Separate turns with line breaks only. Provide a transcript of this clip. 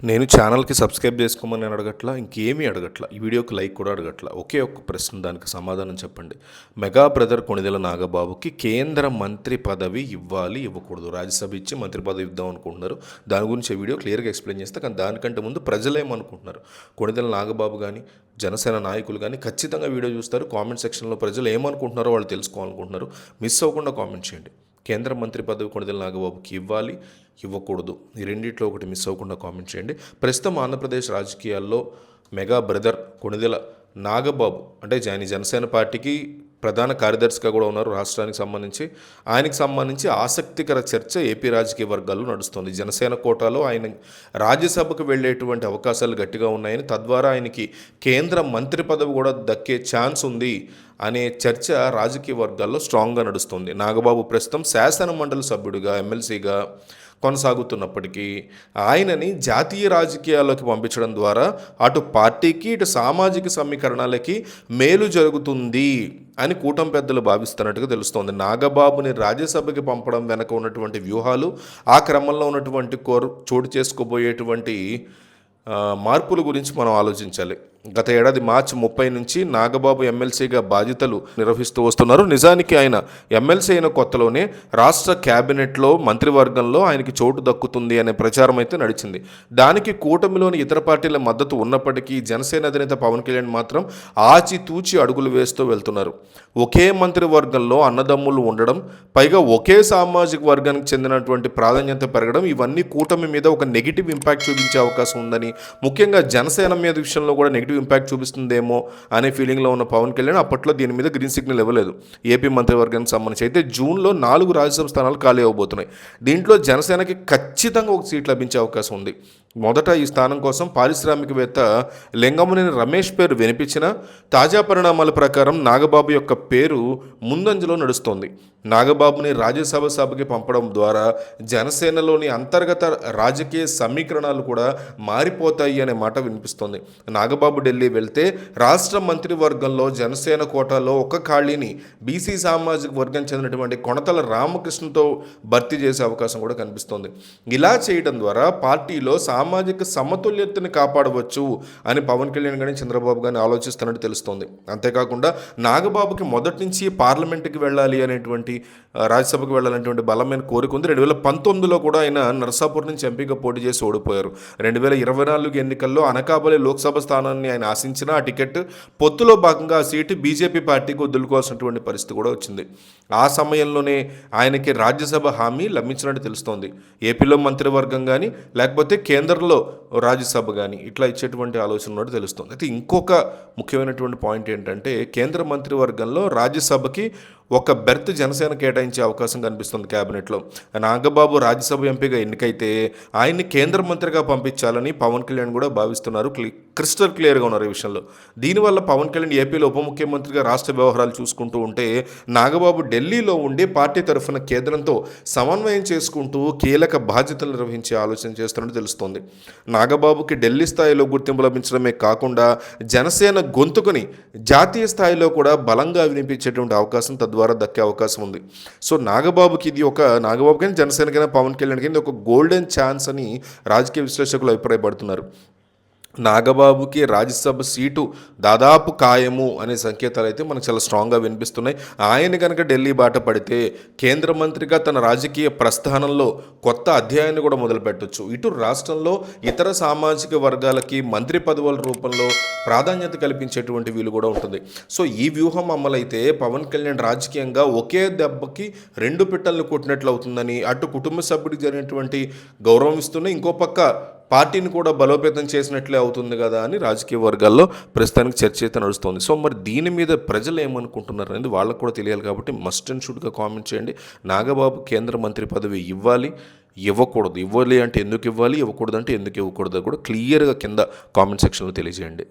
నేను ఛానల్కి సబ్స్క్రైబ్ చేసుకోమని అడగట్లా, ఇంకేమీ అడగట్లా, ఈ వీడియోకి లైక్ కూడా అడగట్లా. ఒకే ఒక్క ప్రశ్న, దానికి సమాధానం చెప్పండి. మెగా బ్రదర్ కొణిదెల నాగబాబుకి కేంద్ర మంత్రి పదవి ఇవ్వాలి ఇవ్వకూడదు? రాజ్యసభ ఇచ్చి మంత్రి పదవి ఇద్దాం అనుకుంటున్నారు. దాని గురించి ఈ వీడియో క్లియర్గా ఎక్స్ప్లెయిన్ చేస్తే, కానీ దానికంటే ముందు ప్రజలేమనుకుంటున్నారు, కొణిదెల నాగబాబు కానీ జనసేన నాయకులు కానీ ఖచ్చితంగా వీడియో చూస్తారు. కామెంట్ సెక్షన్లో ప్రజలు ఏమనుకుంటున్నారో వాళ్ళు తెలుసుకోవాలనుకుంటున్నారు. మిస్ అవ్వకుండా కామెంట్ చేయండి. కేంద్ర మంత్రి పదవి కొణిదెల నాగబాబుకి ఇవ్వాలి ఇవ్వకూడదు, ఈ రెండిట్లో ఒకటి మిస్ అవ్వకుండా కామెంట్ చేయండి. ప్రస్తుతం ఆంధ్రప్రదేశ్ రాజకీయాల్లో మెగా బ్రదర్ కొణిదెల నాగబాబు అంటే జనసేన పార్టీకి ప్రధాన కార్యదర్శిగా కూడా ఉన్నారు రాష్ట్రానికి సంబంధించి. ఆయనకి సంబంధించి ఆసక్తికర చర్చ ఏపీ రాజకీయ వర్గాల్లో నడుస్తుంది. జనసేన కోటాలో ఆయన రాజ్యసభకు వెళ్ళేటువంటి అవకాశాలు గట్టిగా ఉన్నాయని, తద్వారా ఆయనకి కేంద్ర మంత్రి పదవి కూడా దక్కే ఛాన్స్ ఉంది అనే చర్చ రాజకీయ వర్గాల్లో స్ట్రాంగ్గా నడుస్తుంది. నాగబాబు ప్రస్తుతం శాసన మండలి సభ్యుడిగా ఎమ్మెల్సీగా కొనసాగుతున్నప్పటికీ ఆయనని జాతీయ రాజకీయాల్లోకి పంపించడం ద్వారా అటు పార్టీకి ఇటు సామాజిక సమీకరణాలకి మేలు జరుగుతుంది అని కూటమి పెద్దలు భావిస్తున్నట్టుగా తెలుస్తోంది. నాగబాబుని రాజ్యసభకి పంపడం వెనక ఉన్నటువంటి వ్యూహాలు, ఆ క్రమంలో ఉన్నటువంటి చోటు చేసుకోబోయేటువంటి మార్పుల గురించి మనం ఆలోచించాలి. గత ఏడాది మార్చి 30 నుంచి నాగబాబు ఎమ్మెల్సీగా బాధ్యతలు నిర్వహిస్తూ వస్తున్నారు. నిజానికి ఆయన ఎమ్మెల్సీ అయిన కొత్తలోనే రాష్ట్ర క్యాబినెట్లో మంత్రివర్గంలో ఆయనకి చోటు దక్కుతుంది అనే ప్రచారం అయితే నడిచింది. దానికి కూటమిలోని ఇతర పార్టీల మద్దతు ఉన్నప్పటికీ జనసేన అధినేత పవన్ కళ్యాణ్ మాత్రం ఆచితూచి అడుగులు వేస్తూ వెళ్తున్నారు. ఒకే మంత్రివర్గంలో అన్నదమ్ములు ఉండడం, పైగా ఒకే సామాజిక వర్గానికి చెందినటువంటి ప్రాధాన్యత పెరగడం, ఇవన్నీ కూటమి మీద ఒక నెగిటివ్ ఇంపాక్ట్ చూపించే అవకాశం ఉందని, ముఖ్యంగా జనసేన మీద విషయంలో కూడా నెగిటివ్ ఇంపాక్ట్ చూపిస్తుందేమో అనే ఫీలింగ్లో ఉన్న పవన్ కళ్యాణ్ అప్పట్లో దీని మీద గ్రీన్ సిగ్నల్ ఇవ్వలేదు. ఏపీ మంత్రివర్గానికి సంబంధించి అయితే జూన్లో 4 రాజ్యసభ స్థానాలు ఖాళీ అవ్వబోతున్నాయి. దీంట్లో జనసేనకి ఖచ్చితంగా ఒక సీట్ లభించే అవకాశం ఉంది. మొదట ఈ స్థానం కోసం పారిశ్రామికవేత్త లింగమనేని రమేష్ పేరు వినిపించిన తాజా పరిణామాల ప్రకారం నాగబాబు యొక్క పేరు ముందంజలో నడుస్తోంది. నాగబాబుని రాజ్యసభ సభకి పంపడం ద్వారా జనసేనలోని అంతర్గత రాజకీయ సమీకరణాలు కూడా మారిపోతాయి అనే మాట వినిపిస్తోంది. నాగబాబు ఢిల్లీ వెళ్తే రాష్ట్ర మంత్రివర్గంలో జనసేన కోటాలో ఒక ఖాళీని బీసీ సామాజిక వర్గం చెందినటువంటి కొణతల రామకృష్ణతో భర్తీ చేసే అవకాశం కూడా కనిపిస్తోంది. ఇలా చేయడం ద్వారా పార్టీలో సామాజిక సమతుల్యతను కాపాడవచ్చు అని పవన్ కళ్యాణ్ కానీ చంద్రబాబు కానీ ఆలోచిస్తున్నట్టు తెలుస్తోంది. అంతేకాకుండా నాగబాబుకి మొదటి నుంచి పార్లమెంటుకి వెళ్ళాలి అనేటువంటి రాజ్యసభకు వెళ్ళాలనేటువంటి బలమైన కోరిక ఉంది. 2019లో కూడా ఆయన నర్సాపూర్ నుంచి ఎంపీగా పోటీ చేసి ఓడిపోయారు. 2024 ఎన్నికల్లో అనకాపల్లి లోక్సభ స్థానాన్ని ఆయన ఆశించిన ఆ టికెట్ పొత్తులో భాగంగా ఆ సీటు బీజేపీ పార్టీకి వదులుకోవాల్సినటువంటి పరిస్థితి కూడా వచ్చింది. ఆ సమయంలోనే ఆయనకి రాజ్యసభ హామీ లభించినట్టు తెలుస్తోంది. ఏపీలో మంత్రివర్గం కానీ లేకపోతే కేంద్రంలో రాజ్యసభ కానీ ఇట్లా ఇచ్చేటువంటి ఆలోచన ఉన్నట్టు తెలుస్తుంది. అయితే ఇంకొక ముఖ్యమైనటువంటి పాయింట్ ఏంటంటే, కేంద్ర మంత్రివర్గంలో రాజ్యసభకి ఒక బెర్త్ జనసేన కేటాయించే అవకాశం కనిపిస్తుంది క్యాబినెట్లో. నాగబాబు రాజ్యసభ ఎంపీగా ఎన్నికైతే ఆయన్ని కేంద్ర మంత్రిగా పంపించాలని పవన్ కళ్యాణ్ కూడా భావిస్తున్నారు. క్రిస్టల్ క్లియర్గా ఉన్నారు ఈ విషయంలో. దీనివల్ల పవన్ కళ్యాణ్ ఏపీలో ఉప ముఖ్యమంత్రిగా రాష్ట్ర వ్యవహారాలు చూసుకుంటూ ఉంటే, నాగబాబు ఢిల్లీలో ఉండి పార్టీ తరఫున కేంద్రంతో సమన్వయం చేసుకుంటూ కీలక బాధ్యతలు నిర్వహించే ఆలోచన చేస్తున్నట్టు తెలుస్తోంది. నాగబాబుకి ఢిల్లీ స్థాయిలో గుర్తింపు లభించడమే కాకుండా జనసేన గొంతుకుని జాతీయ స్థాయిలో కూడా బలంగా వినిపించేటువంటి అవకాశం తద్వారా దక్కే అవకాశం ఉంది. సో నాగబాబుకి ఇది నాగబాబుకైనా జనసేనకైనా పవన్ కళ్యాణ్కి ఇది ఒక గోల్డెన్ ఛాన్స్ అని రాజకీయ విశ్లేషకులు అభిప్రాయపడుతున్నారు. నాగబాబుకి రాజ్యసభ సీటు దాదాపు ఖాయము అనే సంకేతాలు అయితే మనకు చాలా స్ట్రాంగ్గా వినిపిస్తున్నాయి. ఆయన కనుక ఢిల్లీ బాట పడితే కేంద్ర మంత్రిగా తన రాజకీయ ప్రస్థానంలో కొత్త అధ్యాయాన్ని కూడా మొదలుపెట్టవచ్చు. ఇటు రాష్ట్రంలో ఇతర సామాజిక వర్గాలకి మంత్రి పదవుల రూపంలో ప్రాధాన్యత కల్పించేటువంటి వీలు కూడా ఉంటుంది. సో ఈ వ్యూహం అమలైతే పవన్ కళ్యాణ్ రాజకీయంగా ఒకే దెబ్బకి 2 పిట్టలను కొట్టినట్లు అవుతుందని, అటు కుటుంబ సభ్యుడికి జరిగినటువంటి గౌరవం ఇస్తూనే ఇంకో పక్క పార్టీని కూడా బలోపేతం చేసినట్లే అవుతుంది కదా అని రాజకీయ వర్గాల్లో ప్రస్తుతానికి చర్చ అయితే నడుస్తుంది. సో మరి దీని మీద ప్రజలు ఏమనుకుంటున్నారు అనేది వాళ్ళకు కూడా తెలియాలి. కాబట్టి మస్ట్ అండ్ షుడ్గా కామెంట్ చేయండి. నాగబాబు కేంద్ర మంత్రి పదవి ఇవ్వాలి ఇవ్వకూడదు, ఇవ్వాలి అంటే ఎందుకు ఇవ్వాలి, ఇవ్వకూడదు అంటే ఎందుకు ఇవ్వకూడదు కూడా క్లియర్గా కింద కామెంట్ సెక్షన్లో తెలియజేయండి.